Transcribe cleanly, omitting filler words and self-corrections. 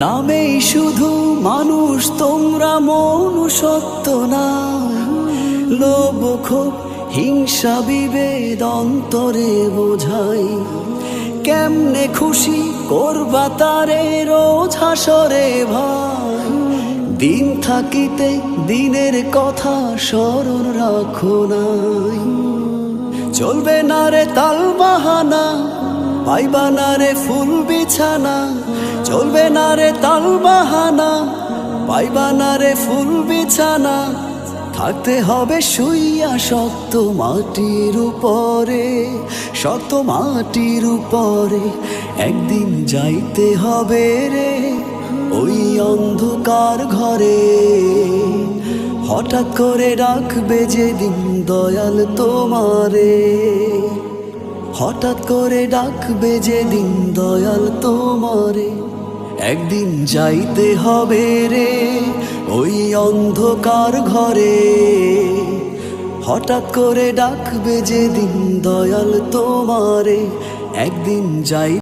নামেই শুধু মানুষ তোমরা, মনুষ্যত্ব না। লোভ ক্ষোভ হিংসা বিভেদ অন্তরে বোঝাই। কেমনে খুশি করবা তারে রোজ হাসরে ভাই। দিন থাকিতে দিনের কথা স্মরণ রাখো নাই। চলবে না রে তাল বাহানা, পাইবা না রে ফুল বিছানা। চলবে না রে তাল বাহানা, পাইবা না রে ফুল বিছানা। থাকতে হবে শুইয়া শক্ত মাটির উপরে, শক্ত মাটির উপরে। একদিন যাইতে হবে রে ওই অন্ধকার ঘরে। হঠাৎ করে ডাকবে যেদিন দয়াল তোমারে। হঠাৎ করে ডাকবে যেদিন দয়াল তোমারে। একদিন যাইতে হবে রে ওই অন্ধকার ঘরে। হঠাৎ করে ডাকবে যেদিন দয়াল তোমারে। একদিন যাই